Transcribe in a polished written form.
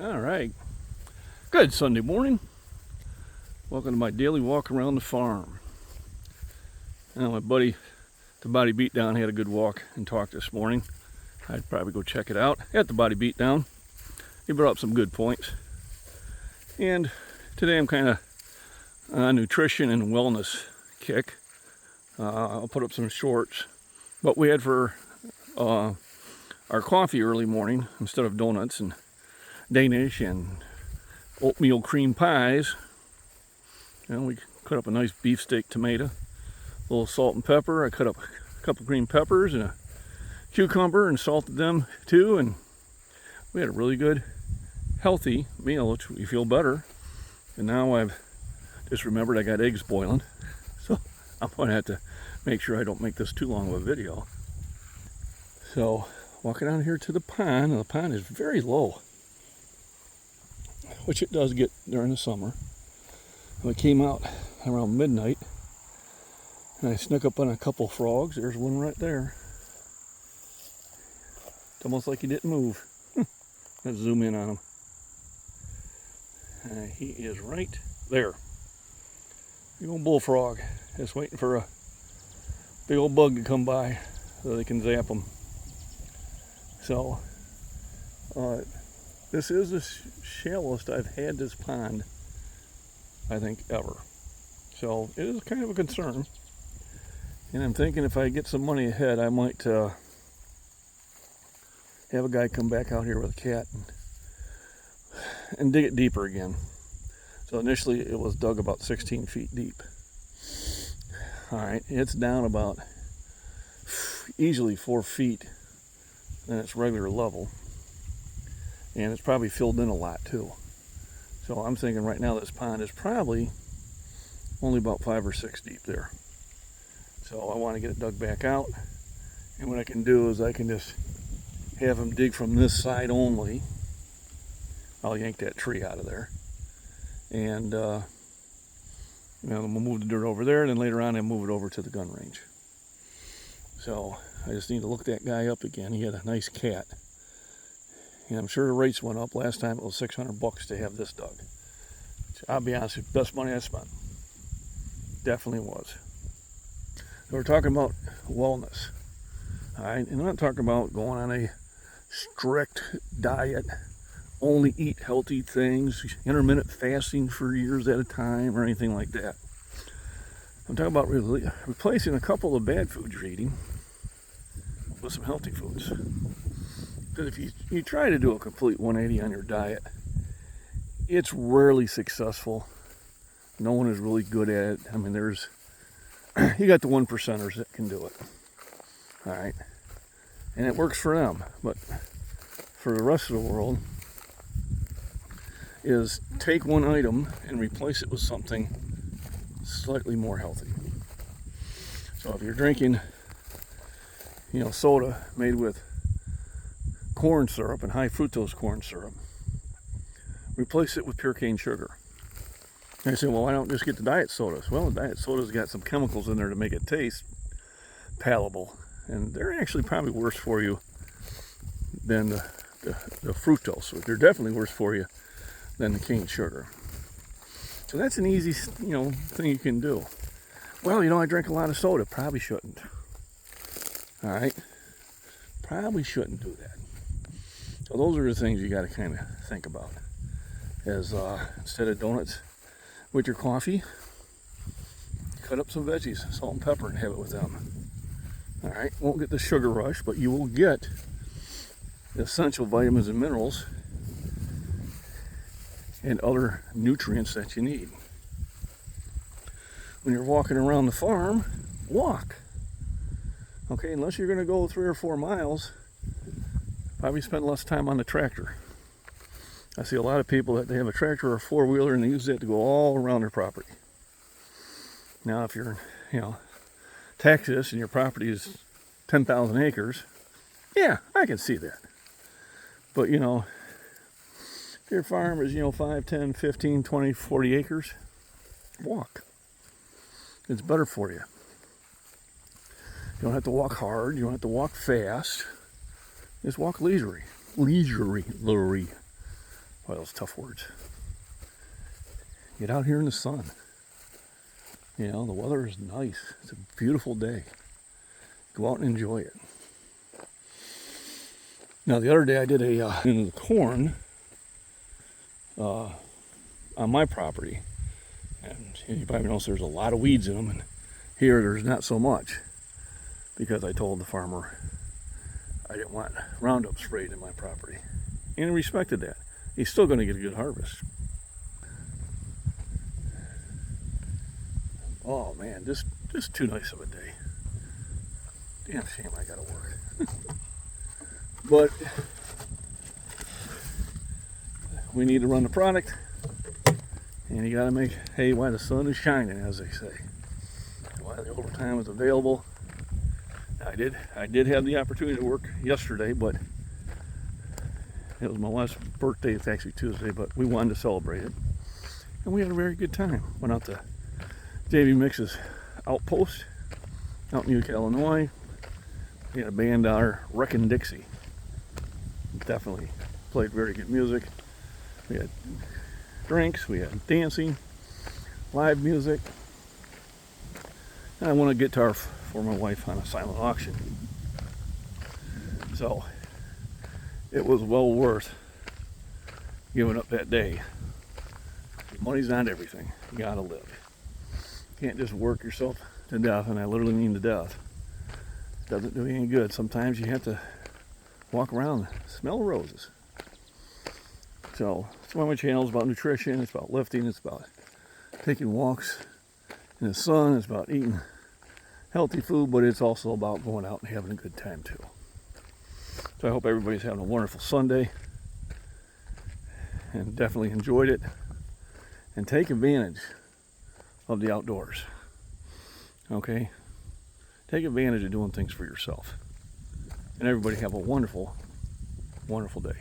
All right. Good Sunday morning. Welcome to my daily walk around the farm. Now, my buddy, the Body Beatdown, had a good walk and talk this morning. I'd probably go check it out at the Body Beatdown. He brought up some good points. And today I'm kind of on a nutrition and wellness kick. I'll put up some shorts. What we had for our coffee early morning, instead of donuts and Danish and oatmeal cream pies, we cut up a nice beefsteak tomato, a little salt and pepper. I cut up a couple green peppers and a cucumber and salted them too, and we had a really good healthy meal, which we feel better. And now I've just remembered I got eggs boiling, so I'm going to have to make sure I don't make this too long of a video. So walking down here to the pond, and the pond is very low, which it does get during the summer. I came out around midnight and I snuck up on a couple frogs. There's one right there. It's almost like he didn't move. Let's zoom in on him. He is right there. Big old bullfrog, just waiting for a big old bug to come by so they can zap him. So this is the shallowest I've had this pond, I think, ever. So it is kind of a concern. And I'm thinking if I get some money ahead, I might have a guy come back out here with a cat and dig it deeper again. So initially it was dug about 16 feet deep. All right, it's down about easily 4 feet than its regular level. And it's probably filled in a lot too. So I'm thinking right now this pond is probably only about 5 or 6 deep there. So I want to get it dug back out. And what I can do is I can just have him dig from this side only. I'll yank that tree out of there. And we'll move the dirt over there, and then later on I'll move it over to the gun range. So I just need to look that guy up again. He had a nice cat. And I'm sure the rates went up. Last time it was $600 to have this dug. Which, I'll be honest, with you, best money I spent. Definitely was. So we're talking about wellness. All right, and I'm not talking about going on a strict diet, only eat healthy things, intermittent fasting for years at a time, or anything like that. I'm talking about replacing a couple of bad foods you're eating with some healthy foods. Because if you try to do a complete 180 on your diet, it's rarely successful. No one is really good at it. I mean, you got the 1%ers that can do it. All right. And it works for them. But for the rest of the world, is take one item and replace it with something slightly more healthy. So if you're drinking, soda made with corn syrup and high fructose corn syrup, replace it with pure cane sugar. And I say, well, why don't just get the diet sodas? Well, the diet soda's got some chemicals in there to make it taste palatable, and they're actually probably worse for you than the fructose. They're definitely worse for you than the cane sugar. So that's an easy, thing you can do. Well, I drink a lot of soda. Probably shouldn't. All right, probably shouldn't do that. So those are the things you got to kind of think about. As instead of donuts with your coffee, cut up some veggies, salt and pepper, and have it with them. All right, won't get the sugar rush, but you will get the essential vitamins and minerals and other nutrients that you need. When you're walking around the farm, walk. Okay, unless you're going to go 3 or 4 miles, probably spend less time on the tractor. I see a lot of people that they have a tractor or a 4-wheeler and they use that to go all around their property. Now, if you're, Texas and your property is 10,000 acres, yeah, I can see that. But, if your farm is, 5, 10, 15, 20, 40 acres, walk. It's better for you. You don't have to walk hard. You don't have to walk fast. Just walk leisurely. Boy, those tough words. Get out here in the sun. You know, the weather is nice. It's a beautiful day. Go out and enjoy it. Now, the other day I did in the corn on my property. And you probably notice there's a lot of weeds in them. And here there's not so much. Because I told the farmer I didn't want Roundup sprayed in my property. And he respected that. He's still going to get a good harvest. Oh man, just too nice of a day. Damn shame I gotta work. But we need to run the product, and you gotta make hay while the sun is shining, as they say. While the overtime is available. I did have the opportunity to work yesterday, but it was my wife's birthday. It's actually Tuesday, but we wanted to celebrate it, and we had a very good time. Went out to JV Mix's outpost out in Utica, Illinois. We had a band out there, Wreckin' Dixie. Definitely played very good music. We had drinks, we had dancing, live music. And I want to get to for my wife on a silent auction. So it was well worth giving up that day. Money's not everything. You gotta live. You can't just work yourself to death, and I literally mean to death. It doesn't do you any good. Sometimes you have to walk around, smell the roses. So that's why my channel is about nutrition, it's about lifting, it's about taking walks in the sun, it's about eating healthy food, but it's also about going out and having a good time too. So I hope everybody's having a wonderful Sunday and definitely enjoyed it, and take advantage of the outdoors. Okay? Take advantage of doing things for yourself. And everybody have a wonderful, wonderful day.